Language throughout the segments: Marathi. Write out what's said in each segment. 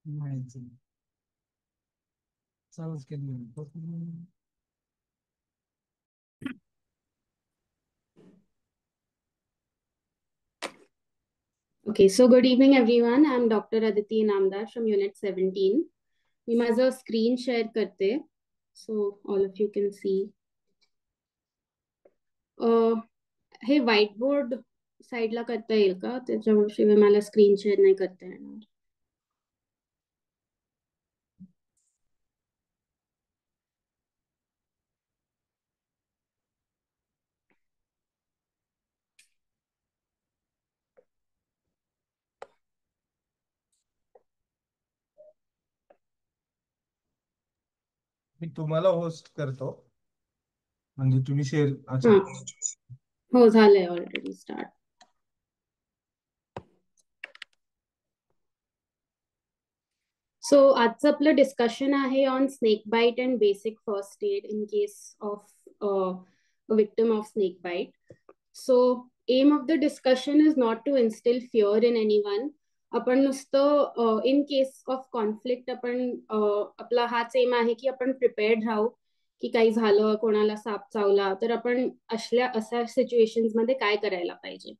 माहिती चालूच केली. Okay, so good evening, everyone. I'm Dr. Aditi Namdar from Unit 17. मी माझं स्क्रीन शेअर करते, so all of you can see. हे व्हाईट बोर्ड साईडला करता येईल का? त्याच्याशिवाय मला स्क्रीन शेअर नाही करता येणार. मी तुम्हाला होस्ट करतो, म्हणजे तुम्ही शेअर. अच्छा, हां, हो झालंय ऑलरेडी स्टार्ट. सो आजचं आपलं डिस्कशन आहे on snake bite and basic first aid in case of victim of snake bite. So aim of the discussion is not to instill fear in anyone. आपण नुसतं इन केस ऑफ कॉन्फ्लिक्ट आपण आपला हाच एम आहे की आपण प्रिपेअर्ड राहू की काही झालं, कोणाला साप चावला तर आपण अशा सिच्युएशन्स मध्ये काय करायला पाहिजे.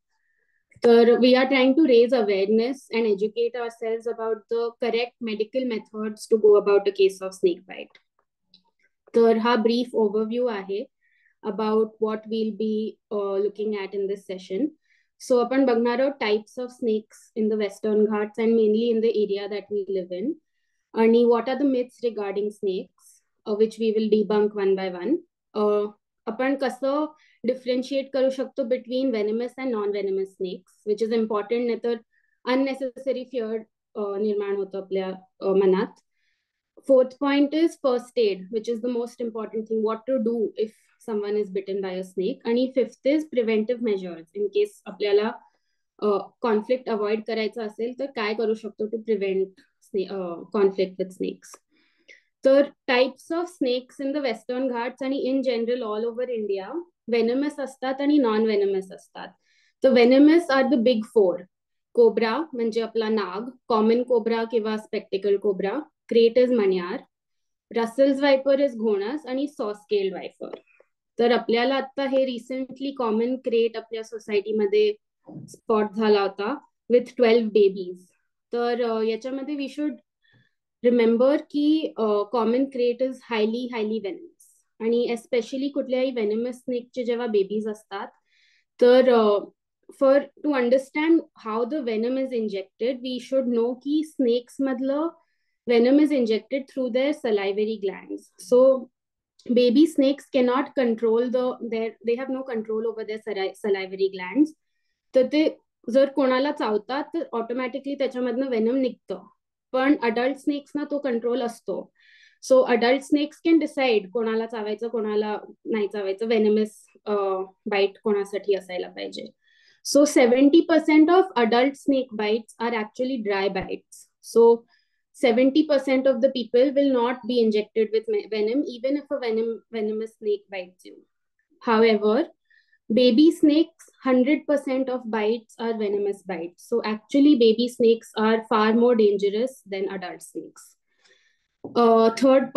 तर we are trying to raise awareness and educate ourselves about the correct medical methods to go about a case of snake bite. तर हा ब्रीफ ओव्हरव्ह्यू आहे about what we'll be looking at in this session. So आपण बघणार आहोत types of snakes in the Western Ghats and mainly in the area that we live in. आणि what are the myths regarding snakes, which we will debunk one by one. आपण कसं डिफरेंशिएट करू शकतो between venomous and non-venomous snakes, which is important, नाही तर unnecessary fear निर्माण होतं आपल्या मनात. Fourth point is first aid, which is the most important thing, what to do if someone is bitten by a snake. And fifth is preventive measures, in case आपल्याला conflict avoid करायचं असेल तर काय करू शकतो to prevent conflict with snakes. तर types of snakes in the Western Ghats आणि in general all over India venomous असतात आणि non venomous असतात. तर venomous are the big four. Cobra म्हणजे आपला नाग, कॉमन कोब्रा किंवा स्पेक्टिकल कोब्रा, क्रेट इज मण्यार, रसेल्स वायपर इज घोणस आणि सॉस्केल्ड वायपर. तर आपल्याला आता हे रिसेंटली कॉमन क्रेट आपल्या सोसायटीमध्ये स्पॉट झाला होता विथ 12 बेबीज. तर याच्यामध्ये वी शुड रिमेंबर की common crate is highly venomous आणि एस्पेशली कुठल्याही वेनमस स्नेकचे जेव्हा बेबीज असतात तर for to understand how the venom is injected, we should know ki snakes madla venom is injected through their salivary glands. So baby snakes cannot control they have no control over their salivary glands. तर ते जर कोणाला चावतात तर ऑटोमॅटिकली त्याच्यामधनं वेनम निघतं, पण अडल्ट स्नेक्सना तो कंट्रोल असतो. So adult snakes can decide कोणाला चावायचं कोणाला नाही चावायचं, वेनमस बाईट कोणासाठी असायला पाहिजे. So 70% of adult snake bites are actually dry bites. So 70% of the people will not be injected with venom even if a venomous snake bites you. However, baby snakes, 100% of bites are venomous bites. So actually baby snakes are far more dangerous than adult snakes. Third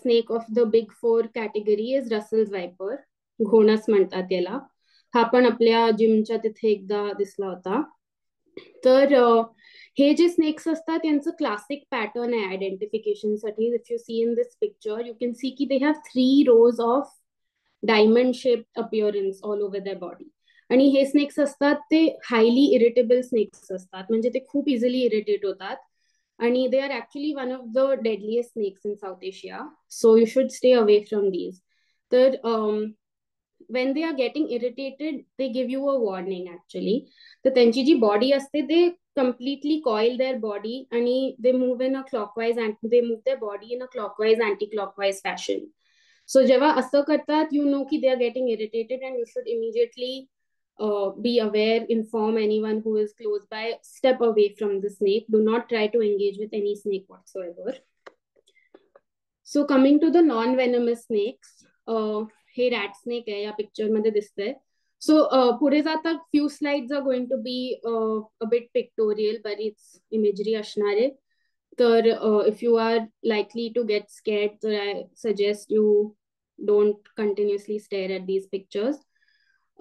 snake of the big four category is Russell's viper. घोणस म्हणतात याला. हा पण आपल्या जिमच्या तिथे एकदा दिसला होता. तर हे जे स्नेक्स असतात यांचं क्लासिक पॅटर्न आहे आयडेंटिफिकेशन साठी. If you see in this picture you can see की they have 3 rows of diamond shaped appearance all over their body. आणि हे स्नेक्स असतात ते हायली इरिटेबल स्नेक्स असतात, म्हणजे ते खूप इझिली इरिटेट होतात आणि they are actually one of the deadliest snakes in South Asia. So you should stay away from these. But when they are getting irritated, they give you a warning actually. So त्यांची जी body असते they completely coil their body and they move in a clockwise and they move their body in a clockwise anti-clockwise fashion. So जेव्हा असं करतात you know की they are getting irritated and you should immediately be aware, inform anyone who is close by, step away from the snake. Do not try to engage with any snake whatsoever. So coming to the non-venomous snakes, हे रॅट स्नेक आहे या पिक्चर मध्ये दिसतंय. So पुढे जाता few slides are going to be a bit pictorial, बरीच imagery असणार आहे. तर if you are likely to get scared, तर I suggest you don't continuously stare at these pictures.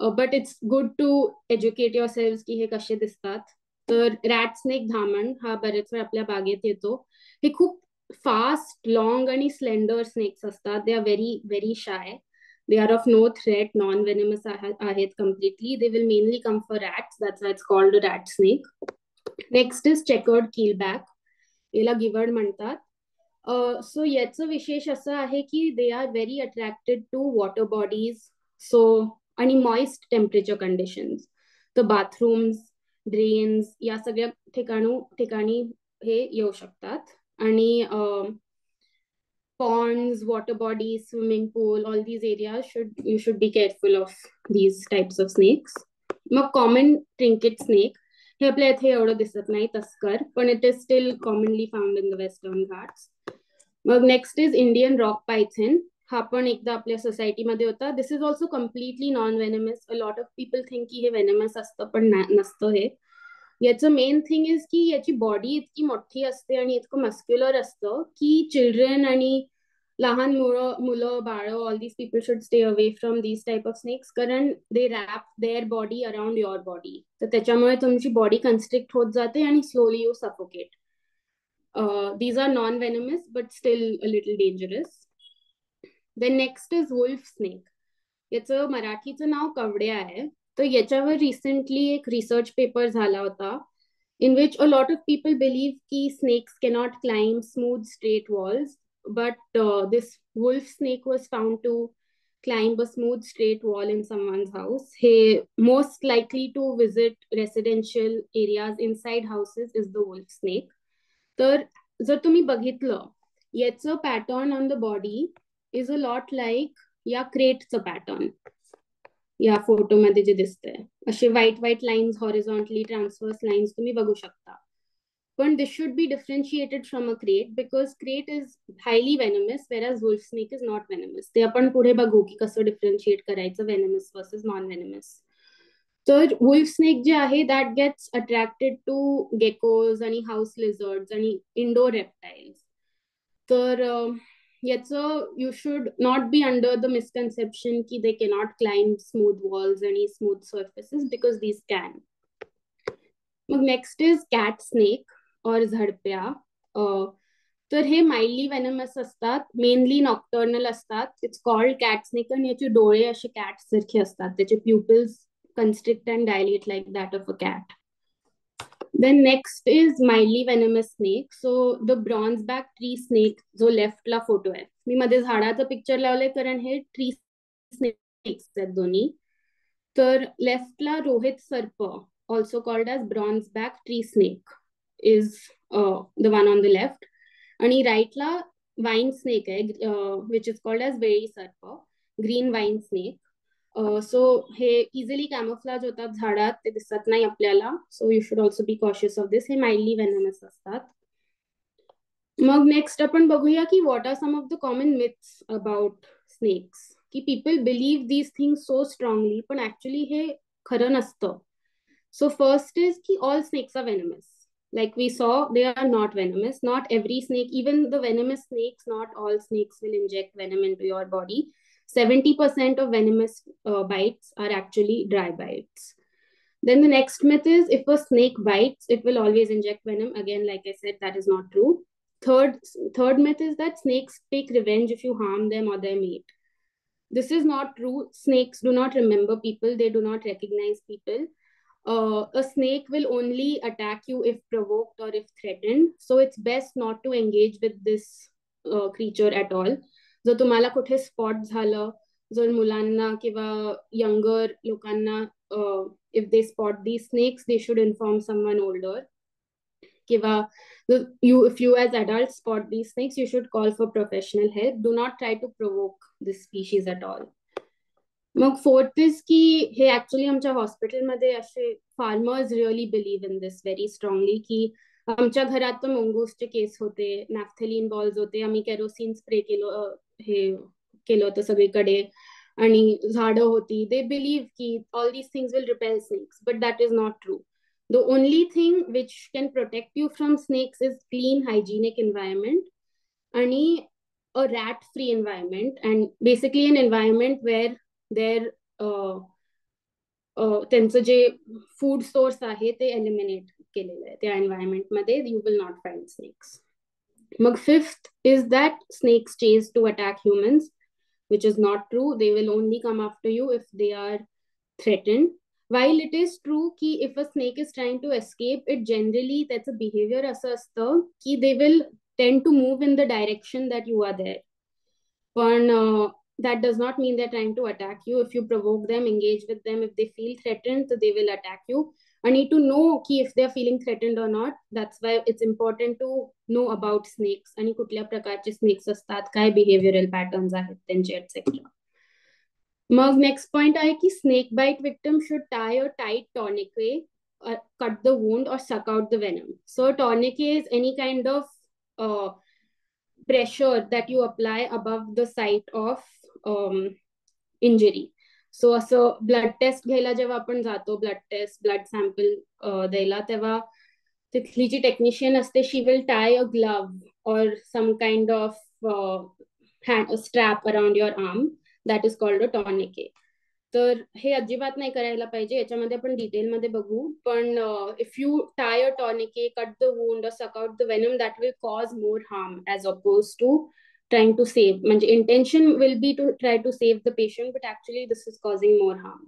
But it's good to educate yourselves की हे कसे दिसतात. तर रॅट स्नेक धामण हा बरेच वेळ आपल्या बागेत येतो. हे खूप फास्ट, लॉंग आणि स्लेंडर स्नेक्स असतात. दे are very very shy. They are of no threat, non-venomous आहेत completely. They will mainly come for rats. That's why it's called a rat snake. Next is checkered keelback. याला गिवड म्हणतात. सो याचं विशेष असं आहे की they are very attracted to water bodies so आणि मॉइस्ट टेम्परेचर कंडिशन्स. तर बाथरूम्स, ड्रेन्स या सगळ्या ठिकाणी हे येऊ शकतात. आणि ponds, water bodies, swimming pool, all these areas you should be careful of these types of snakes. मग common trinket snake हे आपल्या इथे एवढं दिसत नाही तस्कर, पण it is still commonly found in the western Ghats. मग next is Indian rock python. हा पण एकदा आपल्या सोसायटीमध्ये होता. This is also completely non venomous. A lot of people think की हे वेनमस असतं, पण नसतं हे. याचं मेन थिंग इज की याची बॉडी इतकी मोठी असते आणि इतकं मस्क्युलर असतं की चिल्ड्रन आणि लहान मुलं बाळ all these people should stay away from these type of snakes, कारण they wrap their body around your body. तर त्याच्यामुळे तुमची बॉडी कन्स्ट्रिक्ट होत जाते आणि slowly you suffocate. These are non-venomous but still a little dangerous. Then next is wolf snake. याचं मराठीचं नाव कवड्या आहे. तर याच्यावर रिसेंटली एक रिसर्च पेपर झाला होता in which a lot of people believe ki snakes cannot climb smooth straight walls, but this wolf snake was found to climb a smooth straight wall in someone's house. He most likely to visit residential areas inside houses is the wolf snake. तर जर तुम्ही बघितलं याचं pattern on the body is a lot like या क्रेटचं पॅटर्न या फोटोमध्ये जे दिसतंय. असे white white lines, horizontally transverse lines तुम्ही बघू शकता. पण this should be differentiated from a krait because krait is highly venomous whereas wolf snake is not venomous. ते आपण पुढे बघू की कसं डिफरन्शिएट करायचं वेनमस वर्सेस नॉन वेनमस. तर वुल्फ स्नेक जे आहे that gets attracted to geckos आणि हाऊस लिझर्ड्स आणि इंडोर रेप्टाइल्स. तर याचं you should not be under the misconception की they cannot climb smooth walls आणि smooth surfaces because these can. मग next is cat snake or झडप्या. तर हे माइल्डली वेनमस असतात, मेनली नॉक्टर्नल असतात. इट्स कॉल्ड कॅट स्नेक आणि याचे डोळे असे कॅट सारखे असतात. त्याचे प्युपिल्स constrict and dilate like that of a cat. Then next is mildly venomous snake. So the bronzeback tree snake जो लेफ्ट ला फोटो आहे, मी मध्ये झाडाचं पिक्चर लावलंय कारण हे ट्री स्नेक्स आहेत दोन्ही. तर लेफ्टला रोहित सर्प also called as bronzeback tree snake is the one on the left. आणि राईटला वाईन स्नेक आहे विच इज कॉल्ड एज वेळी सर्प, ग्रीन वाईन स्नेक. सो हे इझिली कॅमोफ्लाज होतात झाडात, ते दिसत नाही आपल्याला. So you should also be cautious of this. हे माइल्डली वेनमस असतात. मग नेक्स्ट आपण बघूया की what are some of the common myths about snakes. की people believe these things so strongly, पण ऍक्च्युली हे खरं नसतं. सो फर्स्ट इज की all snacks R venomous. Like we saw, they are not venomous. Not every snake, even the venomous snakes, not all snakes will inject venom into your body. 70% of venomous bites are actually dry bites. Then the next myth is if a snake bites, it will always inject venom. Again, like I said, that is not true. Third myth is that snakes take revenge if you harm them or their mate. This is not true. Snakes do not remember people. They do not recognize people. A snake will only attack you if provoked or if threatened. So it's best not to engage with this creature at all. जर तुम्हाला कुठे स्पॉट झालं, जर मुलांना किंवा यंगर लोकांना if they spot these snakes, they should inform someone older. किंवा if you as adults spot these snakes, you should call for professional help. Do not try to provoke this species at all. मग फोर्थ इज की हे ऍक्च्युली आमच्या हॉस्पिटलमध्ये असे farmers really believe in this very strongly की आमच्या घरात तर मंगूसचे केस होते, नॅफ्थेलिन बॉल्स होते, आम्ही केरोसिन स्प्रे केलं होतं सगळीकडे. आणि झाडं होती. They believe की all these things will repel snakes, but that is not true. The only thing which can protect you from snakes is clean, hygienic environment आणि a rat-free environment, and basically an environment where their त्यांचं जे फूड सोर्स आहे ते एलिमिनेट केलेलं आहे त्या एन्व्हायरमेंटमध्ये. You will not find snakes. मग fifth is that snakes chase to attack humans, which is not true. They will only come after you if they are threatened. While it is true ki if a snake is trying to escape, it generally, that's a behavior असं असतं की they will tend to move in the direction that you are there. पण that does not mean they're trying to attack you. If you provoke them, engage with them, if they feel threatened, so they will attack you. I need to know ki if they're feeling threatened or not. That's why it's important to know about snakes आणि कुठल्या प्रकारचे snakes असतात, काय behavioral patterns आहेत त्यांचे, etc. मग next point आहे की snake bite victim should tie a tight tourniquet, cut the wound or suck out the venom. So tourniquet is any kind of pressure that you apply above the site of injury. So असं ब्लड टेस्ट घ्यायला जेव्हा आपण जातो, ब्लड टेस्ट, ब्लड सॅम्पल द्यायला, तेव्हा तिथली जी टेक्निशियन असते, she will tie a glove or some kind of strap around your arm, that is called a tourniquet. तर हे अजिबात नाही करायला पाहिजे, याच्यामध्ये आपण डिटेलमध्ये बघू. पण if you tie a tourniquet, cut the wound or suck out the venom, that will cause more harm as oppose to trying to save. म्हणजे intention will be to try to save the patient, but actually this is causing more harm.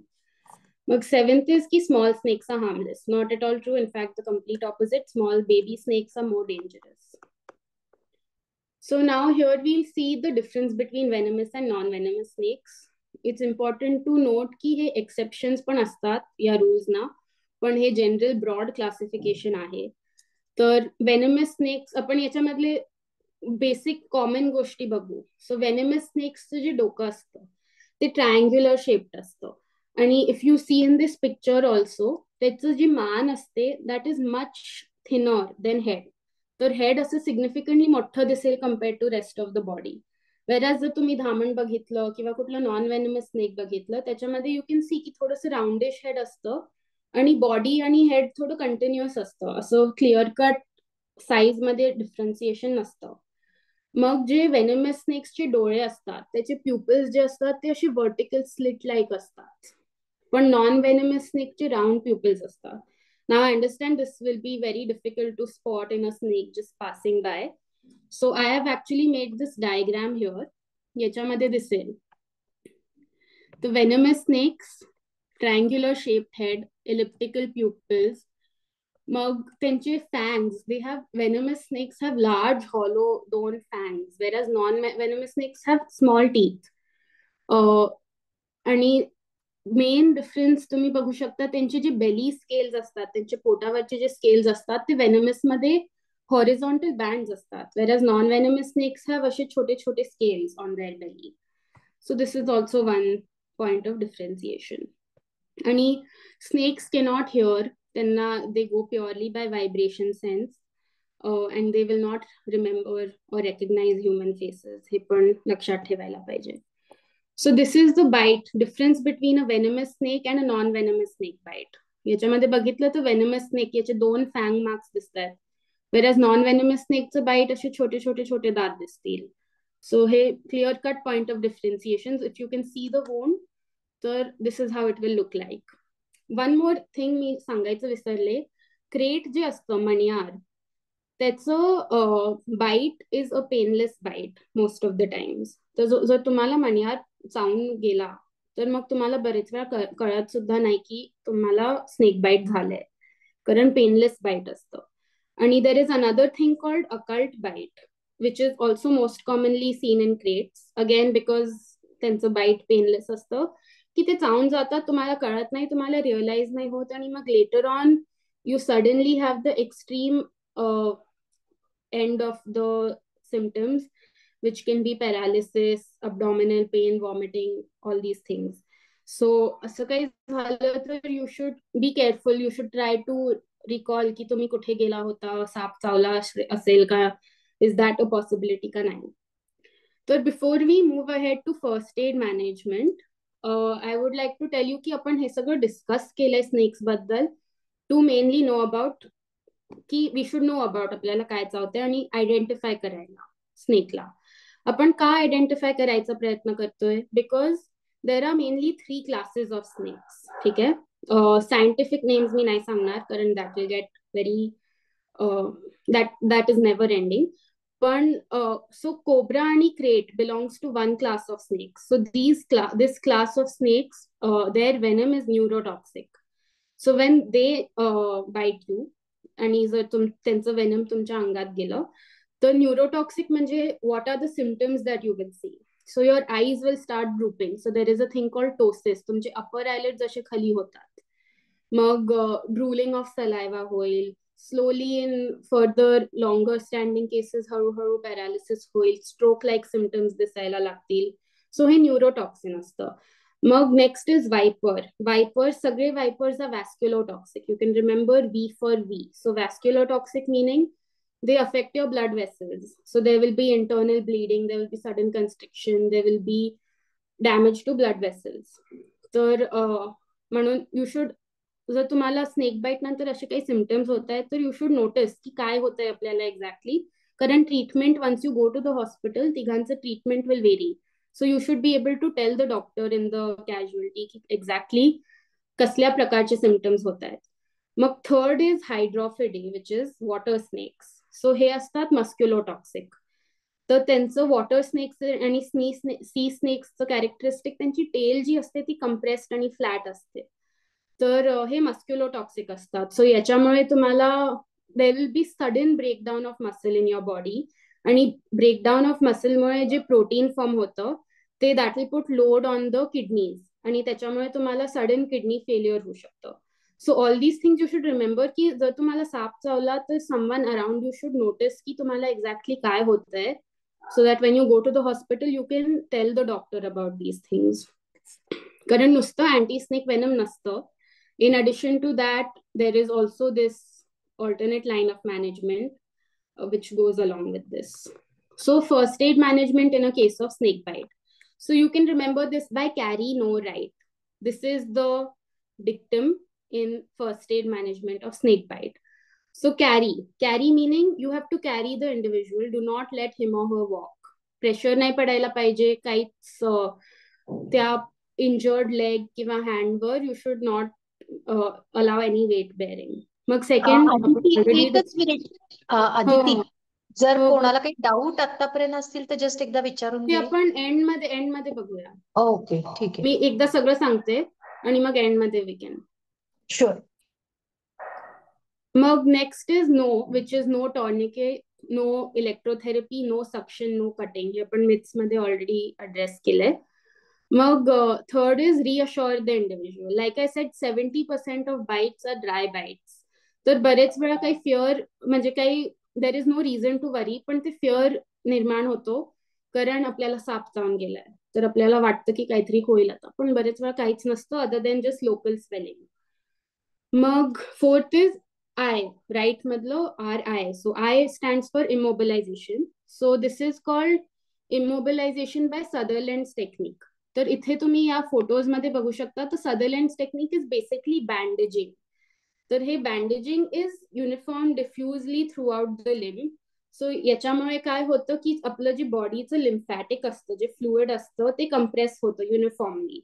But seventh is ki small snakes are harmless. Not at all true. In fact, the complete opposite. Small baby snakes are more dangerous. So now here we'll see the difference between venomous and non-venomous snakes. It's important to note ki हे exceptions पण असतात या rules ना, पण हे general broad classification आहे. तर venomous snakes आपण याच्यामधले बेसिक कॉमन गोष्टी बघू. सो वेनेमस स्नेक्सचं जे डोकं असतं ते ट्रायंग्युलर शेप्ड असतं, आणि if you see in this picture also, त्याचं जी मान असते that is much thinner than head. तर हेड असं सिग्निफिकंटली मोठं दिसेल compared to rest of the body. Whereas जर तुम्ही धामण बघितलं किंवा कुठलं नॉन वेनेमस स्नेक बघितलं, त्याच्यामध्ये यू कॅन सी की थोडंसं राउंडिश हेड असतं आणि बॉडी आणि हेड थोडं कंटिन्युअस असतं. असं क्लिअर कट साईज मध्ये डिफरन्सिएशन नसतं. मग जे वेनेमस स्नेक्सचे डोळे असतात, त्याचे प्युपल्स जे असतात ते असे वर्टिकल स्लिट लाईक असतात, पण नॉन वेनेमस स्नेकचे राउंड प्युपल्स असतात. Now I understand this will be very difficult to spot in a snake just passing by. So I have actually made this diagram here. याच्यामध्ये दिसेल the venomous snakes, triangular shaped head, elliptical pupils. मग त्यांचे fangs, they have, venomous snakes have large hollow दोन fangs, whereas non-venomous snakes have small teeth. आणि मेन डिफरन्स तुम्ही बघू शकता, त्यांचे जे बेली स्केल्स असतात, त्यांचे पोटावरचे जे स्केल्स असतात, ते वेनमस मध्ये हॉरिझॉन्टल बँड्स असतात, whereas non-venomous snakes have असे छोटे छोटे scales on their belly. So this is also one point of differentiation. आणि snakes cannot hear, त्यांना they go purely by vibration sense, and they will not remember or recognize human faces. हे पण लक्षात ठेवायला पाहिजे. So this is the bite difference between a venomous snake and a non-venomous snake bite. याच्यामध्ये बघितलं तर venomous snake याचे दोन फँग मार्क्स दिसतात, whereas non-venomous snakeचं बाईट असे छोटे छोटे छोटे दात दिसतील. So हे clear cut point of differentiation. If you can see the wound, तर this is how it will look like. One more thing मी सांगायचं विसरले, क्रेट जे असतं मणियार, त्याचं bite is a painless bite most of the times. तर जर तुम्हाला मणियार चावून गेला तर मग तुम्हाला बरेच वेळा कळत सुद्धा नाही की तुम्हाला स्नेक बाईट झालंय, कारण पेनलेस बाईट असतं. आणि there is another thing called occult bite, which is also most commonly seen in kraits, again because त्यांचं बाईट पेनलेस असतं, की ते चावून जातात, तुम्हाला कळत नाही, तुम्हाला रिअलाइज नाही होत, आणि मग later on you suddenly have the extreme end of the symptoms, which can be paralysis, abdominal pain, vomiting, all these things. So असं काही झालं तर you should be careful. You should try to recall की तुम्ही कुठे गेला होता, साप चावला असेल का, is that a possibility का नाही. तर before we move ahead to first aid management, I would like to tell you की आपण हे सगळं डिस्कस केलंय स्नेक्स बद्दल टू मेनली नो अबाउट की वी शुड नो अबाउट आपल्याला काय चावतंय आणि आयडेंटिफाय करायला स्नेकला. आपण का आयडेंटिफाय करायचा प्रयत्न करतोय? Because there are mainly 3 classes of snakes. ठीक आहे. सायंटिफिक नेम्स मी नाही सांगणार कारण that will get very that is never ending. पण सो कोब्रा आणि krait belongs to one class of snakes. So this class of snakes their venom is neurotoxic. So when they bite you आणि जर त्यांचं वेनम तुमच्या अंगात गेलं तर न्यूरोटॉक्सिक म्हणजे what are the symptoms that you will see. So your eyes will start drooping. So there is a thing called ptosis. तुमचे अपर आयलेट जसे खाली होतात. मग ड्रुलिंग ऑफ सलायवा होईल. Slowly in further longer standing cases हळूहळू पॅरालिसिस होईल. स्ट्रोक लाईक सिम्पटम्स दिसायला लागतील. सो हे न्यूरोटॉक्सिन असतं. मग नेक्स्ट इज वायपर. वायपर्स, सगळे vipers are vasculotoxic. You can remember V for V. So vasculotoxic meaning they affect your blood vessels. So there will be internal bleeding, there will be sudden constriction, there will be damage to blood vessels. तर म्हणून यू शुड, जर तुम्हाला स्नेक बाईट नंतर असे काही सिम्पटम्स होत आहेत तर यू शुड नोटीस की काय होतंय आपल्याला एक्झॅक्टली. कारण treatment once you go to the hospital तिघांचं treatment will vary. So you should be able to tell the doctor in the casualty की एक्झॅक्टली कसल्या प्रकारचे सिम्पटम्स होत आहेत. मग third is Hydrophiidae which is water snakes. So हे असतात मस्क्युलोटॉक्सिक. तर त्यांचं वॉटर स्नेक्स आणि सी स्नेक्सचं कॅरेक्टरिस्टिक, त्यांची टेल जी असते ती कंप्रेस्ड आणि फ्लॅट असते. तर हे मस्क्युलोटॉक्सिक असतात. सो याच्यामुळे तुम्हाला there will be sudden breakdown of muscle in your body. आणि ब्रेकडाऊन ऑफ मसलमुळे जे प्रोटीन फॉर्म होतं ते that will put load on the kidneys आणि त्याच्यामुळे तुम्हाला सडन किडनी फेल्युअर होऊ शकतं. So all these things you should remember की जर तुम्हाला साप चावला तर someone around you should notice की तुम्हाला एक्झॅक्टली काय होतंय. So that when you go to the hospital you can tell the doctor about these things. कारण नुसतं अँटी स्नेक वेनम नसतं. In addition to that, there is also this alternate line of management which goes along with this. So first aid management in a case of snake bite. So you can remember this by carry no right. This is the dictum in first aid management of snake bite. So carry meaning you have to carry the individual. Do not let him or her walk. Pressure नाही पडायला पाहिजे काहीच त्या injured leg किंवा hand वर. You should not allow any weight bearing. मग सेकंड आदिती, एकच मिनिट. हो आदिती, जर हो कोणाला काही डाऊट आतापर्यंत असतील तर जस्ट एकदा विचारून ते घे. आपण एंड मध्ये बघूया. ओके, ठीक आहे. मी एकदा सगळं सांगते आणि मग एंड मध्ये वी कॅन. शुअर. मग next is no which is no tourniquet, no electrotherapy, no suction, no cutting. हे आपण मिथ्स मध्ये ऑलरेडी अड्रेस केलंय. मग third is reassure the individual. Like I said 70% of bites are dry bites. तर बरेच वेळा काही फिअर म्हणजे काही there is no reason to worry, पण ते फिअर निर्माण होतो कारण आपल्याला साप चावून गेलाय. तर आपल्याला वाटतं की काहीतरी होईल आता, पण बरेच वेळा काहीच नसतं other than just local swelling. मग फोर्थ इज आय, राईट मधलं RI. So I stands for immobilization. So this is called immobilization by Sutherland's technique. तर इथे तुम्ही या फोटोज मध्ये बघू शकता. तर Sutherland's technique is basically bandaging. तर हे bandaging is uniform diffusely throughout the limb. So याच्यामुळे काय होतं की आपलं जे बॉडीचं लिम्फॅटिक असतं, जे फ्लुइड असतं ते कंप्रेस होतं uniformly.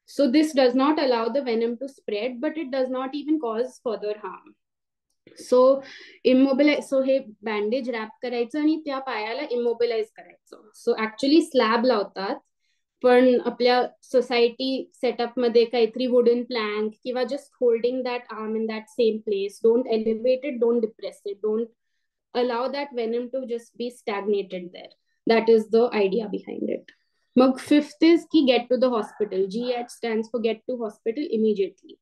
So this does not allow the venom to spread, but it does not even cause further harm. So so हे बँडेज रॅप करायचं आणि त्या पायाला इमोबिलाइज करायचं. सो ऍक्च्युली स्लॅब लावतात, पण आपल्या सोसायटी सेटअप मध्ये काहीतरी वुडन प्लॅंक किंवा just holding that arm in that same place. Don't elevate it, don't depress it, don't allow that venom to just be stagnated there. That is the idea behind it. मग फिफ्थ इज की get to the hospital. GH stands for get to hospital immediately.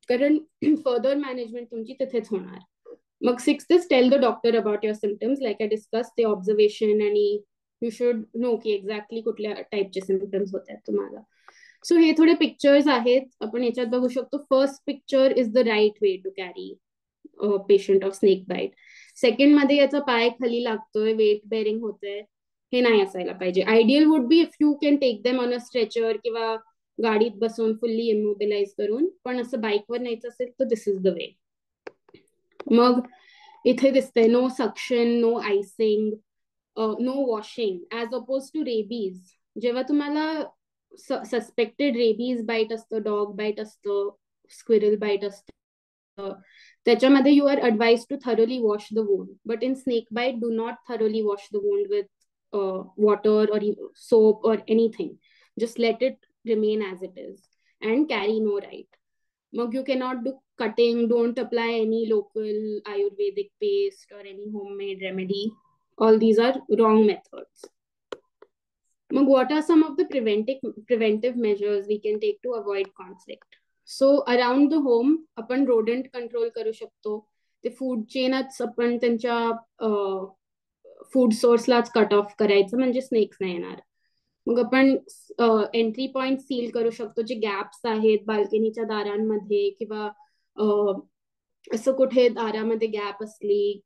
कारण फर्दर मॅनेजमेंट तुमची तिथेच होणार. मग sixth is tell the doctor about your symptoms. Like I discuss ते ऑब्झर्वेशन आणि यू शुड नो की एक्झॅक्टली कुठल्या टाईपचे सिम्पटम्स होत आहेत तुम्हाला. सो हे थोडे पिक्चर्स आहेत, आपण याच्यात बघू शकतो. First picture is the right way to carry patient of snake bite. Second मध्ये याचा पाय खाली लागतोय, वेट बेअरिंग होतंय. हे नाही असायला पाहिजे. Ideal would be if you can take them on a stretcher किंवा गाडीत बसवून फुल्ली इमोबिलाइज करून, पण असं बाईकवर न्यायचं असेल तर दिस इज द वे. मग इथे दिसतंय no suction, no icing, no washing, as oppose to rabies. जेव्हा तुम्हाला सस्पेक्टेड रेबीज बाईट असतं, डॉग बाईट असतं, स्क्विरल बाईट असतं, त्याच्यामध्ये you are advise to thoroughly wash the wound. But in snake bite do not thoroughly wash the wound with water or soap or anything. Just let it remain as it is and carry no right. Mug, you cannot do cutting, don't apply any local Ayurvedic paste or any homemade remedy. All these are wrong methods. Mug, what are some of the preventive measures we can take to avoid conflict? So around the home आपण rodent control करू शकतो. ते food chainच आपण त्यांच्या फूड सोर्सलाच कट ऑफ करायचं, म्हणजे स्नेक्स नाही येणार. मग आपण एंट्री पॉइंट सील करू शकतो. जे गॅप्स आहेत बाल्कनीच्या दारांमध्ये किंवा असं कुठे दारामध्ये गॅप असली,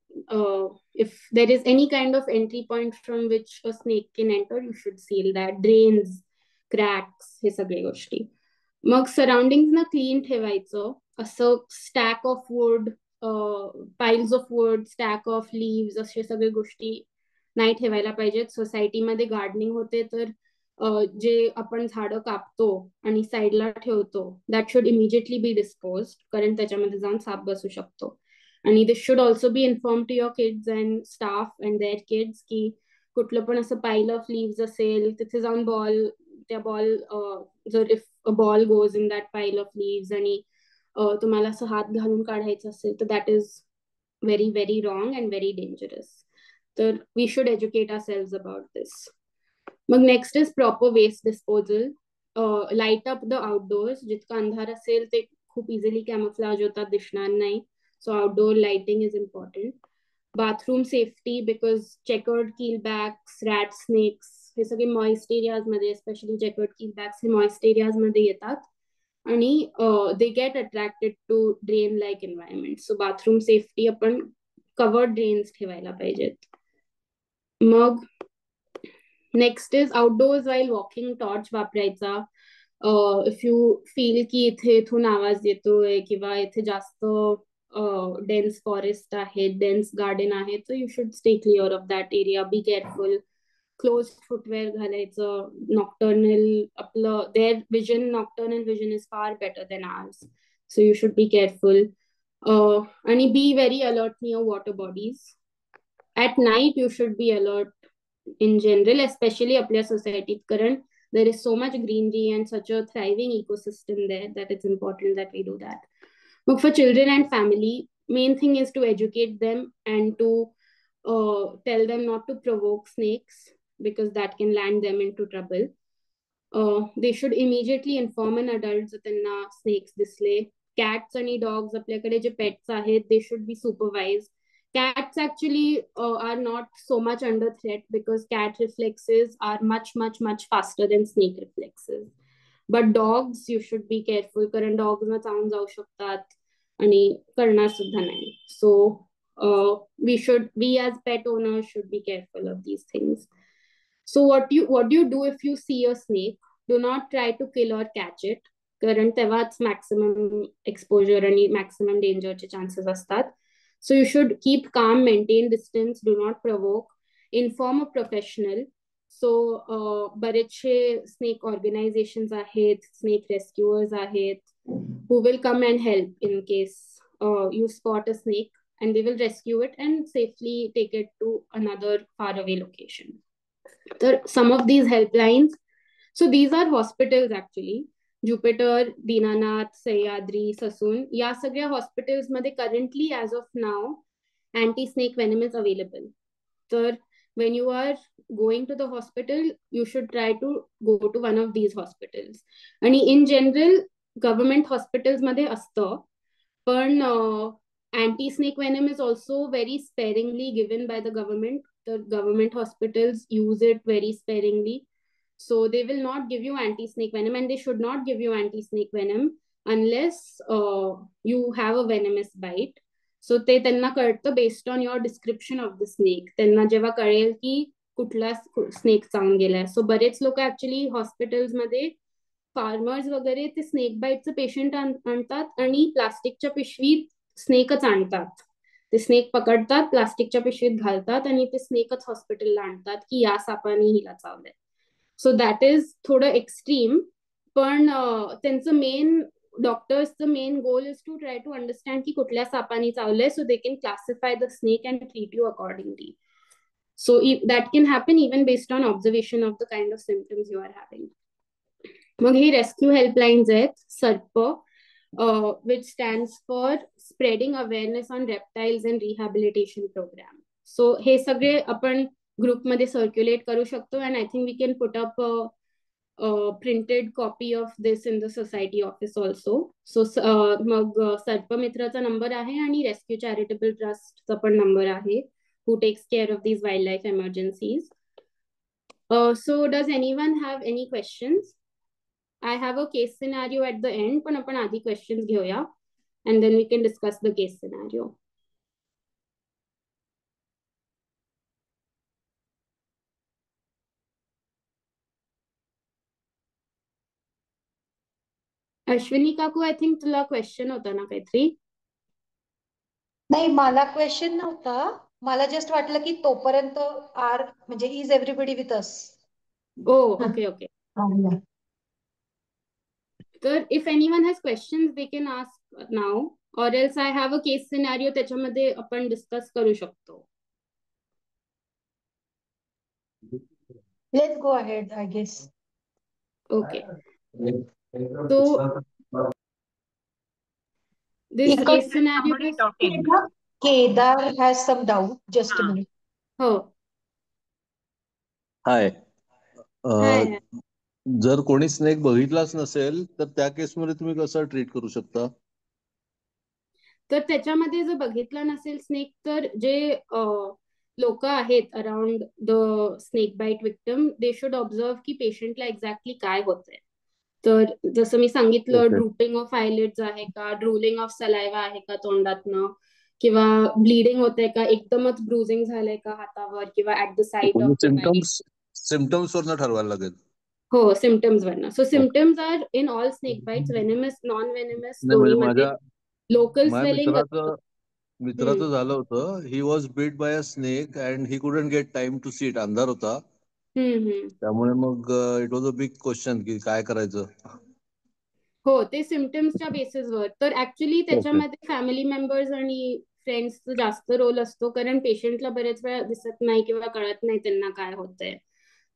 if there is any kind of entry point from which a snake can enter, you should seal that. Drains, cracks, हे सगळे गोष्टी. मग सराउंडिंग ना क्लीन ठेवायचं. असं stack of would, piles of would, stack of leaves, असे सगळे गोष्टी नाही ठेवायला पाहिजेत. सोसायटीमध्ये गार्डनिंग होते तर जे आपण झाडं कापतो आणि साईडला ठेवतो, that should immediately be dispose, कारण त्याच्यामध्ये जाऊन साप बसू शकतो. आणि this should also be inform to your kids and staff and their kids की कुठलं पण असं पाईल ऑफ लीव्स असेल तिथे जाऊन त्या बॉल, जर if a ball goes in that pile of leaves आणि तुम्हाला असं हात घालून काढायचं असेल तर that is very very wrong and very dangerous. तर we should educate ourselves about this. मग next is proper waste disposal. Light up the outdoors. जितका अंधार असेल ते खूप इझिली कॅमोफ्लॅज होतात, दिसणार नाही. So outdoor lighting is important. Bathroom safety, because chequered keelbacks, rat snakes हे सगळे मॉइस्ट एरियाज मध्ये, स्पेशली चेकर्ड कीलबॅक्स हे मॉइस्ट एरियाज मध्ये येतात आणि they get attracted to drain like environment. So bathroom safety आपण कवर्ड ड्रेन्स ठेवायला पाहिजेत. मग next is outdoors while walking torch वापरायचा. इफ यू फील की इथून आवाज येतोय किंवा इथे जास्त डेन्स फॉरेस्ट आहे, डेन्स गार्डन आहे, तर you should stay clear of that area. Be careful. Close footwear घालायचं. नॉक्टर्नल आपलं their vision, nocturnal vision is far better than ours, so you should be careful. आणि be very alert near water bodies. At night you should be alert in general, especially आपल्या सोसायटीत, कारण there is so much greenery and such a thriving ecosystem there that it's important that we do that. But for children and family, main thing is to educate them and to tell them not to provoke snakes because that can land them into trouble. They should immediately inform an adult that त्यांना snakes दिसले. Cats आणि dogs आपल्याकडे जे pets आहेत, they should be supervised. Cats actually are not so much under threat because cat reflexes are much faster than snake reflexes. But dogs, you should be careful कारण dogs ना चावून जाऊ शकतात आणि करणार सुद्धा नाही. So we as pet owners should be careful of these things. So what do you do if you see a snake? Do not try to kill or catch it, कारण तेव्हाच maximum exposure आणि maximum danger चे chances असतात. So you should keep calm, maintain distance, do not provoke, inform a professional. So बरेचसे snake organizations आहेत, snake rescuers आहेत, who will come and help in case you spot a snake, and they will rescue it and safely take it to another faraway location. So some of these helplines, so these are hospitals actually. Jupiter, Dinanath, Sahyadri, Sassoon, या सगळ्या हॉस्पिटल्स मध्ये currently as of now anti-snake venom is available. तर when you are going to the hospital, you should try to go to one of these hospitals. आणि in general government hospitals मध्ये असतं, पण anti-snake venom is also very sparingly given by the government. The government hospitals use it very sparingly. So they will not give you anti-snake venom, and they should not give you anti-snake venom unless you have a venomous bite. So ते त्यांना कळतं based on your description of the snake. त्यांना जेव्हा कळेल की कुठला स्नेक चावून गेलाय. सो बरेच लोक ऍक्च्युली हॉस्पिटल्समध्ये फार्मर्स वगैरे ते स्नेक बाईटचं पेशंट आणतात आणि प्लास्टिकच्या पिशवीत स्नेकच आणतात. ते स्नेक पकडतात, प्लास्टिकच्या पिशवीत घालतात आणि ते स्नेकच हॉस्पिटलला आणतात की या सापाने हिला चावलंय. सो दॅट इज थोडं एक्स्ट्रीम, पण त्यांचं डॉक्टर्सचं main goal is to try to understand की कुठल्या सापाने चावलंय, so they can classify the snake and treat you accordingly. So that can happen even based on observation of the kind of symptoms you are having. मग हे रेस्क्यू हेल्पलाईन्स आहेत, सर्प, which stands for Spreading Awareness on Reptiles and Rehabilitation Program. So हे सगळे आपण ग्रुपमध्ये सर्क्युलेट करू शकतो, and I think we can put up printed copy of this in the society office also. So मग सर्पमित्राचा नंबर आहे आणि रेस्क्यू चॅरिटेबल ट्रस्टचा पण नंबर आहे, who takes care of these wildlife emergencies. So does anyone have any questions? I have a case scenario at the end, पण आपण आधी questions घेऊया and then we can discuss the case scenario. Ashwini काकू, आय थिंक तुला क्वेश्चन होता ना काहीतरी? नाही, मला क्वेश्चन नव्हता. मला जस्ट वाटलं की तोपर्यंत म्हणजे is everybody with us. Oh okay okay. तर if anyone has questions they can ask now, or else I have a case scenario, त्याच्यामध्ये आपण डिस्कस करू शकतो. Let's go ahead I guess. Okay. So this case scenario is, Kedar has some doubt. Just a minute. हो हाय. हाय. जर कोणी स्नेक बघितलाच नसेल तर त्या केसमध्ये तुम्ही कसं ट्रीट करू शकता? तर त्याच्यामध्ये जर बघितला नसेल स्नेक, तर जे लोक आहेत around the snake bite victim, they should observe की पेशंटला एक्झॅक्टली काय होतंय. तर जसं मी सांगितलं, Okay. ड्रुपिंग ऑफ आयलिड्स आहे का, ड्रुलिंग ऑफ सलायवा आहे का तोंडातनं, किंवा ब्लिडिंग होतंय का, एकदमच ब्रुझिंग झालंय का हातावर किंवा at the site of the bite. Symptoms वरनं ठरवायला लागेल. हो, सिम्पटम्स वरनं. So symptoms are in all snake bites, venomous, non venomous, नाही म्हणजे दोन्हीमध्ये. लोकल स्वेलिंग मित्राचं झालं होतं. He was bit by a snake and he couldn't get time to see it. अंधार होता, त्यामुळे मग it was a big question की काय करायचं. हो, ते सिम्पटम्सच्या बेसिसवर. तर ऍक्च्युली त्याच्यामध्ये फॅमिली मेंबर्स आणि फ्रेंड्सचा जास्त रोल असतो, कारण पेशंटला बरेच वेळा दिसत नाही किंवा कळत नाही त्यांना काय होतंय.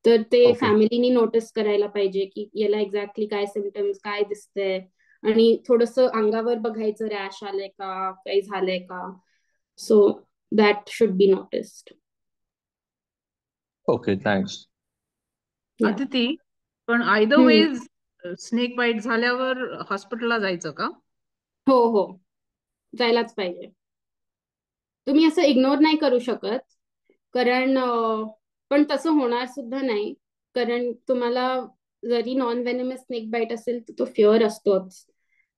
तर ते फॅमिलीनी नोटीस करायला पाहिजे की याला एक्झॅक्टली काय सिम्पटम्स, काय दिसतंय, आणि थोडंसं अंगावर बघायचं, रॅश आलंय का, काही झालंय का. So that should be noticed. Okay, thanks. Aditi, पण आयदर वेज स्नेक बाईट झाल्यावर हॉस्पिटलला जायचं का? हो हो, जायलाच पाहिजे. तुम्ही असं इग्नोर नाही करू शकत, कारण पण तसं होणार सुद्धा नाही, कारण तुम्हाला जरी नॉन वेनेमस स्नेक बाईट असेल तर तो फिअर असतोच.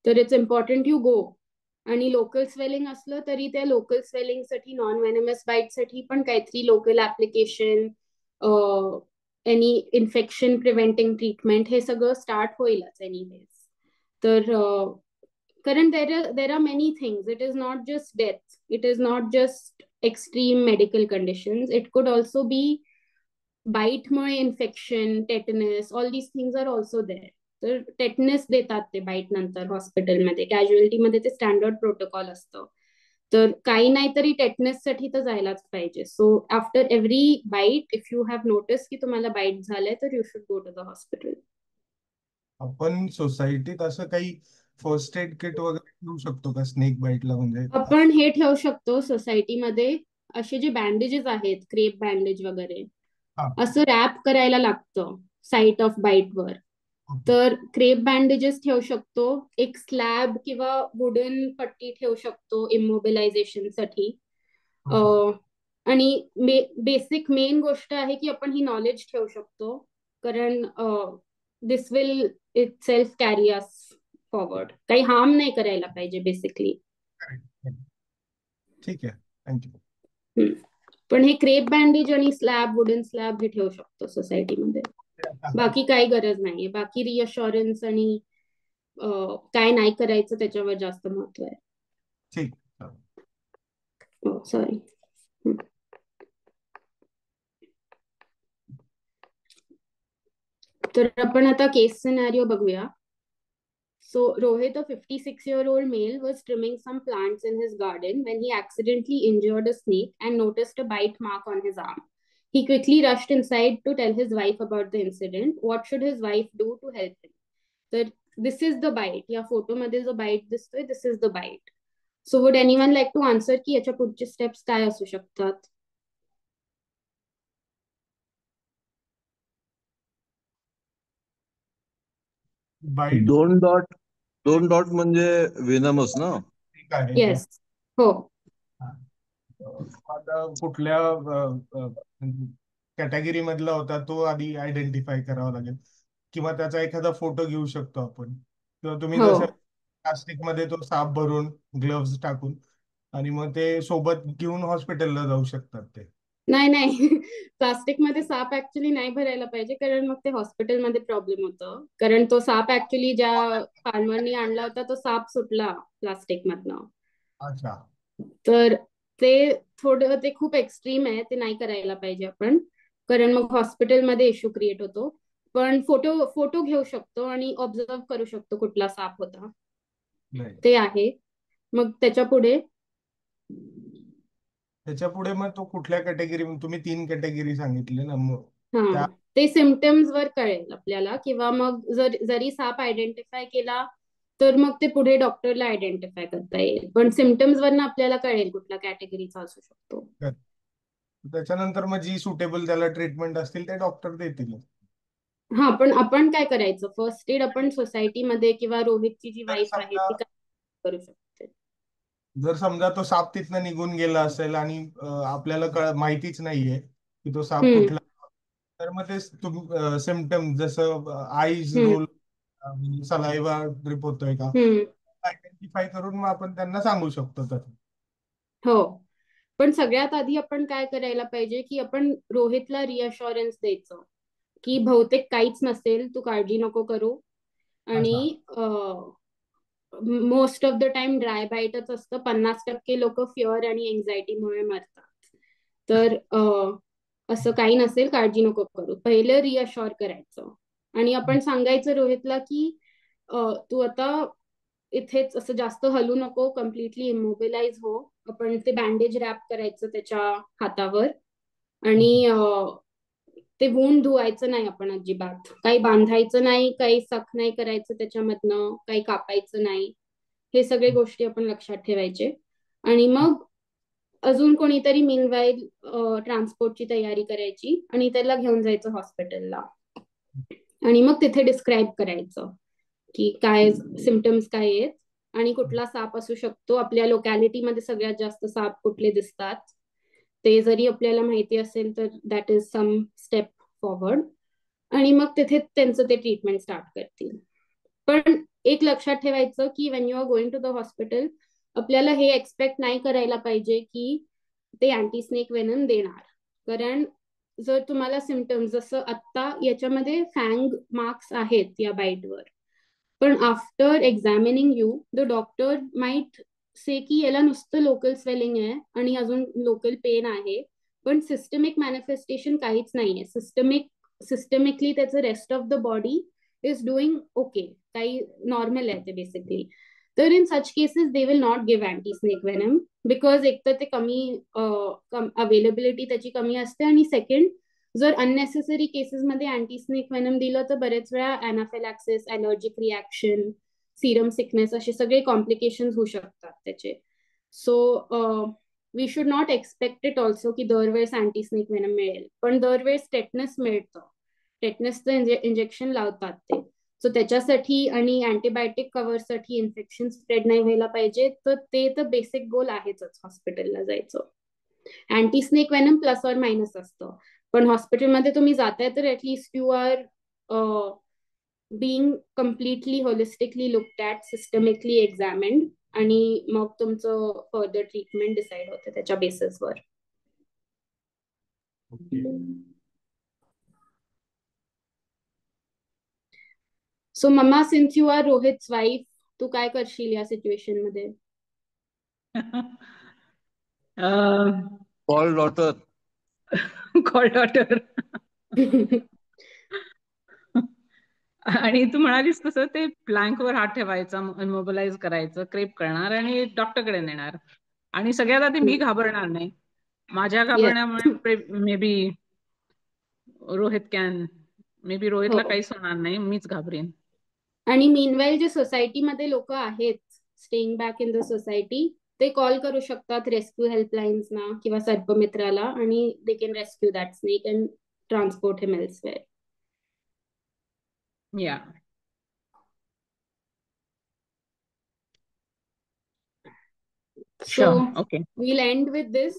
तर इट्स इम्पॉर्टंट यू गो. आणि लोकल स्वेलिंग असलं तरी त्या लोकल स्वेलिंगसाठी, नॉन वेनेमस बाईटसाठी पण काहीतरी local application, any infection preventing treatment, हे सगळं स्टार्ट होईलच एनिवेज. तर कारण there are many things. It is not just death. It is not just extreme medical conditions. It could also be bite मुळे infection, tetanus, all these things are also there. तर टेटनस देतात ते बाईट नंतर हॉस्पिटलमध्ये, कॅज्युअलिटीमध्ये ते स्टँडर्ड प्रोटोकॉल असतं. तर काही नाही तरी टेटनस साठी तर जायलाच पाहिजे. So after every bite, if you have notice की तुम्हाला बाईट झालंय, तर you should go to the hospital. आपण सोसायटीत असं काही फर्स्ट एड किट वगैरे ठेवू शकतो का स्नेक बाईटला? म्हणजे आपण हे ठेवू शकतो सोसायटीमध्ये, असे जे बँडेजेस आहेत, क्रेप बँडेज वगैरे, असं रॅप करायला लागतं साईट ऑफ बाईट वर. तर क्रेप बँडेजेस ठेवू शकतो, एक स्लॅब किंवा वुडन पट्टी ठेवू शकतो इमोबिलायझेशन साठी. आणि बेसिक मेन गोष्ट आहे की आपण ही नॉलेज ठेवू शकतो, कारण this will itself carry us forward. काही हार्म नाही करायला पाहिजे बेसिकली. ठीक आहे, थँक्यू. पण हे क्रेप बँडेज आणि स्लॅब, वुडन स्लॅब हे ठेवू शकतो सोसायटीमध्ये. बाकी काही गरज नाहीये. बाकी रिअश्युरन्स आणि काय नाही करायचं त्याच्यावर जास्त महत्व आहे. ठीक. सॉरी. तर आपण आता केस सिनारिओ बघूया. So Rohit, a 56-year-old male, was trimming some plants in his garden when he accidentally injured a snake and noticed a bite mark on his arm. He quickly rushed inside to tell his wife about the incident. What should his wife do to help him? So this is the bite. या photo मध्ये जो bite दिसतोय, this is the bite. So would anyone like to answer की याच्या पुढचे steps काय असू शकतात? बाईट. दोन डॉट म्हणजे वेनमस ना? ठीक आहे. येस. हो. आता कुठल्या कॅटेगरी मधला होता तो आधी आयडेंटिफाय करावा लागेल, किंवा त्याचा एखादा फोटो घेऊ शकतो आपण, किंवा तुम्ही हो. जसं प्लास्टिक मध्ये तो साप भरून ग्लोव्स टाकून आणि मग ते सोबत घेऊन हॉस्पिटलला जाऊ शकतात ते. नाही प्लास्टिक मध्ये साप ऍक्च्युली नाही भरायला पाहिजे, कारण मग ते हॉस्पिटलमध्ये प्रॉब्लेम होतं. कारण तो साप ऍक्च्युली ज्या फार्मरनी आणला होता तो साप सुटला प्लास्टिक मधनं. अच्छा. तर ते थोडं ते खूप एक्स्ट्रीम आहे, ते नाही करायला पाहिजे आपण, कारण मग हॉस्पिटलमध्ये इश्यू क्रिएट होतो. पण फोटो घेऊ शकतो आणि ऑब्झर्व करू शकतो कुठला साप होता ते आहे. मग त्याच्या पुढे मग तो कुठल्या कॅटेगरी, तुम्ही 3 कॅटेगरी सांगितले ना, मग हा ते सिम्पटम्स वर कळेल आपल्याला, किंवा मग जरी साप आयडेंटिफाय केला तर मग ते पुढे डॉक्टरला आयडेंटिफाय करता येईल. पण सिम्पटम्स वरनं आपल्याला कळेल कुठल्या कॅटेगरीचा असू शकतो. त्याच्यानंतर मग जी सुटेबल त्याला ट्रीटमेंट असतील ते डॉक्टर देतील. हा, पण आपण काय करायचं? फर्स्ट एड आपण सोसायटीमध्ये किंवा रोहितची जी वाईफ आहे ती काय करू शकते? जर समजा तो साप तिथनं निघून गेला असेल आणि आपल्याला माहितीच नाहीये की तो साप कुठला, तर मग ते सिम्पटम जसं आईज रोल, सलाइवा ड्रिप होतोय का, आयडेंटिफाय करून मग आपण त्यांना सांगू शकतो. तर हो, पण सगळ्यात आधी आपण काय करायला पाहिजे की आपण रोहितला रिअश्युरन्स द्यायचं की बहुतेक काहीच नसेल, तू काळजी नको करू, आणि most of the time dry बाईटच असतं. 50% लोक फिअर आणि एन्झायटीमुळे मरतात. तर असं काही नसेल, काळजी नको करू, पहिलं रिअश्युअर करायचं. आणि आपण सांगायचं रोहितला की तू आता इथेच असं जास्त हलू नको, कम्प्लिटली इमोबिलाइज हो. आपण ते बँडेज रॅप करायचं त्याच्या हातावर, आणि ते वूंड धुवायचं नाही आपण अजिबात, काही बांधायचं नाही, काही सख नाही करायचं त्याच्यामधनं, काही कापायचं नाही. हे सगळे गोष्टी आपण लक्षात ठेवायचे. आणि मग अजून कोणीतरी मीनवाईल ट्रान्सपोर्टची तयारी करायची आणि त्याला घेऊन जायचं हॉस्पिटलला, आणि मग तिथे डिस्क्राईब करायचं की काय सिम्पटम्स काय आहेत आणि कुठला साप असू शकतो. आपल्या लोकॅलिटीमध्ये सगळ्यात जास्त साप कुठले दिसतात ते जरी आपल्याला माहिती असेल तर that is some step forward, आणि मग तिथे त्यांचं ते ट्रीटमेंट स्टार्ट करतील. पण एक लक्षात ठेवायचं की when you are going to the hospital, आपल्याला हे एक्सपेक्ट नाही करायला पाहिजे की ते अँटी स्नेक वेनम देणार. कारण जर तुम्हाला सिम्पटम्स, जसं आत्ता याच्यामध्ये फँग मार्क्स आहेत या बाईटवर, पण after examining you the doctor might say की याला नुसतं लोकल स्वेलिंग आहे आणि अजून लोकल पेन आहे, पण सिस्टमिक मॅनिफेस्टेशन काहीच नाहीये. सिस्टमिकली त्याचं rest of the body is doing okay, काही नॉर्मल आहे ते बेसिकली. तर in such cases they will not give anti snake venom, because एक तर ते कमी अवेलेबिलिटी त्याची कमी असते, आणि सेकंड, जर अननेसेसरी केसेसमध्ये अँटी स्नेक वेनम दिलं तर बरेच वेळा anaphylaxis, allergic reaction, serum sickness असे सगळे कॉम्प्लिकेशन होऊ शकतात त्याचे. So we should not expect it also की दरवेळेस अँटी स्नेक वेनम मिळेल. पण दरवेळेस टेटनस मिळतं, टेटनसचं इंजेक्शन लावतात ते. सो त्याच्यासाठी आणि अँटीबायोटिक कव्हरसाठी इन्फेक्शन स्प्रेड नाही व्हायला पाहिजे, तर ते तर बेसिक गोल आहेच हॉस्पिटलला जायचं. Anti snake venom plus or minus असतं, पण हॉस्पिटलमध्ये तुम्ही जाताय तर at least you are being completely holistically looked at, systemically examined, आणि मग तुमचं फर्दर ट्रीटमेंट डिसाइड होते त्याच्या बेसिसवर. Okay. So mamma, since you are Rohit's wife, तू काय करशील या सिच्युएशन मध्ये? Call daughter. Call daughter. आणि तू म्हणालीस तसं ते प्लॅंकवर हात ठेवायचा, मोबिलाइज करायचं, क्रेप करणार आणि डॉक्टरकडे नेणार. आणि सगळ्यात आधी मी घाबरणार नाही. माझ्या घाबरण्यामुळे मे बी रोहितला काहीच होणार नाही, मीच घाबरेन. आणि मीनवाईल जे सोसायटीमध्ये लोक आहेत staying back in the society, ते कॉल करू शकतात रेस्क्यू हेल्पलाईन्सना किंवा सर्पमित्राला, आणि they can rescue that snake and transport him elsewhere. Yeah. So okay. we'll end with this.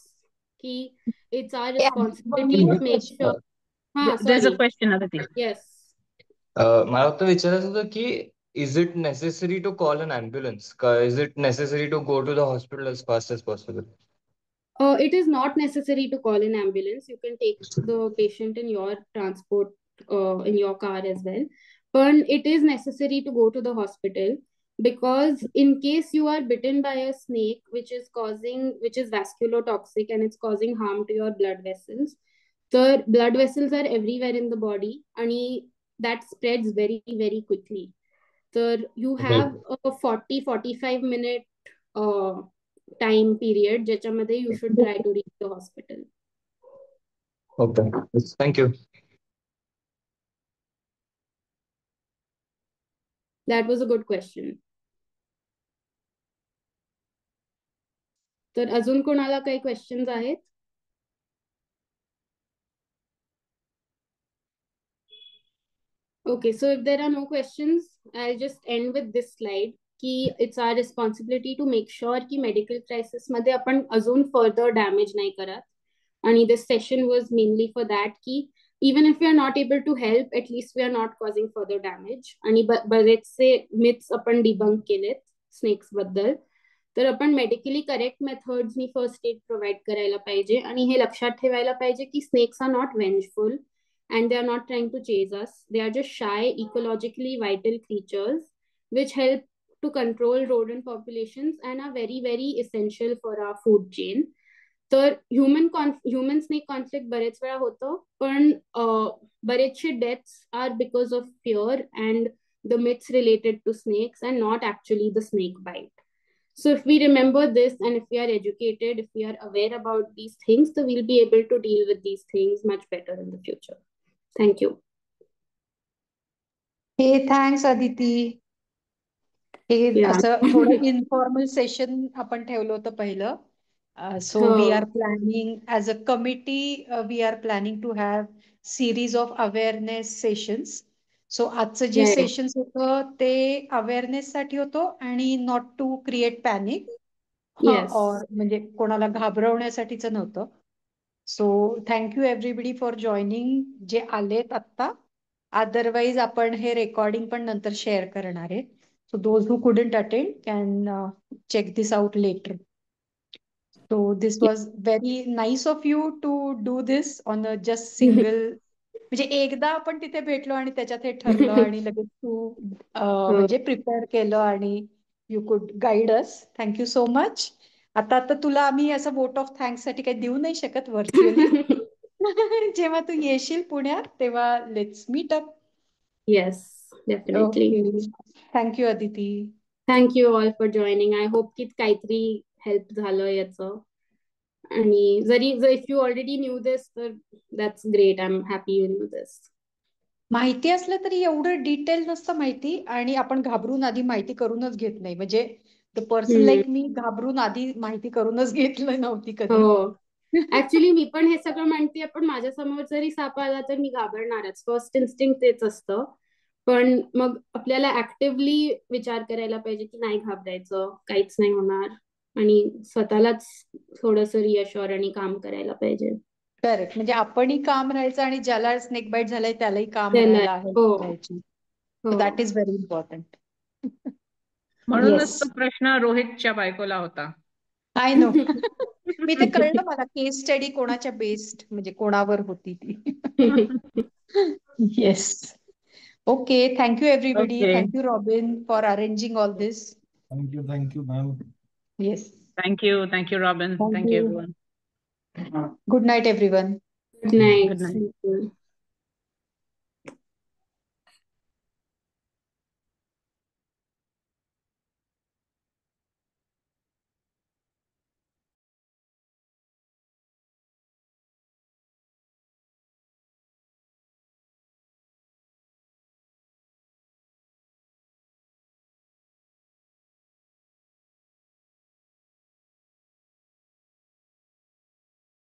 It's our responsibility to make sure. There's a question, Aditi. Yes. मला फक्त विचारायचं होतं की is it necessary to call an ambulance? Is it necessary to go to the hospital as fast as possible? It is not necessary to call an ambulance. You can take the patient in your transport, in your car as well. But it is necessary to go to the hospital, because in case you are bitten by a snake, which is vasculotoxic and it's causing harm to your blood vessels. The blood vessels are everywhere in the body, and that spreads very, very quickly. So you have a 40-45 minute time period ज्याच्यामध्ये you should try to reach the hospital. Okay, thank you. That was a good question. तर अजून कोणाला काही क्वेश्चन्स आहेत? Okay, so if there are no questions, I'll just end with this slide. It's our responsibility to make sure की medical crisis मध्ये आपण अजून further damage नाही करत. आणि this session was mainly for that, की even if we are not able to help, at least we are not causing further damage. आणि बरेचसे myths आपण debunk केलेत snakes बद्दल. तर आपण मेडिकली करेक्ट मेथड्सनी फर्स्ट एड प्रोव्हाइड करायला पाहिजे, आणि हे लक्षात ठेवायला पाहिजे की snakes are not vengeful and they are not trying to chase us. They are just shy, ecologically vital creatures which help to control rodent populations and are very, very essential for our food chain. तर ह्युमन स्नेक कॉन्फ्लिक्ट बरेच वेळा होतं, पण बरेचसे deaths are because of fear and the myths related to snakes and not actually the snake bite. So if we remember this, and if we are educated, if we are aware about these things, then we'll be able to deal with these things much better in the future. Thank you. Hey, thanks Aditi. हे असं थोडं इन्फॉर्मल सेशन आपण ठेवलं होतं पहिलं. So we are planning as a committee, we are planning to have series of awareness sessions. So आजचं जे सेशन होतं ते अवेअरनेस साठी होतं आणि नॉट टू क्रिएट पॅनिक, और म्हणजे कोणाला घाबरवण्यासाठीच नव्हतं. So thank you everybody for joining जे आलेत आत्ता. अदरवाईज आपण हे रेकॉर्डिंग पण नंतर शेअर करणार आहे. So those who couldn't attend can check this out later. So this was very nice of you to do this on a just single. म्हणजे एकदा आपण तिथे भेटलो आणि त्याच्यात हे ठरलं आणि लगेच तू म्हणजे प्रिपेअर केलं आणि you could guide us. Thank you so much. आता तुला आम्ही असं वोट ऑफ थँक्स साठी काही देऊ नाही शकत व्हर्च्युअली. जेव्हा तू येशील पुण्यात तेव्हा let's meet up. Yes, definitely. Thank you, Aditi. Thank you all for joining. I hope की काहीतरी हेल्प झालं याचं. आणि जरी if you already knew this, तर that's great. I'm happy you knew this. माहिती असलं तरी एवढं डिटेल नसतं माहिती, आणि आपण घाबरून आधी माहिती करूनच घेत नाही. म्हणजे द पर्सन लाईक मी घाबरून आधी माहिती करूनच घेतलं नव्हती कधी. ऍक्च्युली मी पण हे सगळं म्हणते, पण माझ्या समोर जरी साप आला तर मी घाबरणारच. फर्स्ट इन्स्टिंक्ट तेच असतं. पण मग आपल्याला ऍक्टिव्हली विचार करायला पाहिजे की नाही घाबरायचं, काहीच नाही होणार, आणि स्वतःलाच थोडस रिअश्युअर आणि काम करायला पाहिजे. करेक्ट. म्हणजे आपणही काम राहायचं आणि ज्याला स्नेक बाईट झालाय त्यालाही काम राहायला आहे. That is very important. म्हणूनच तो प्रश्न रोहितच्या बायकोला होता. I know. मी ते कळलं मला, केस स्टडी कोणाच्या बेस्ड म्हणजे कोणावर होती ती. Yes. Okay, thank you everybody. Okay. Thank you robin for arranging all this. Thank you ma'am. Yes. Thank you, Robin. Thank you, everyone. Good night, everyone. Good night. Good night. Thank you.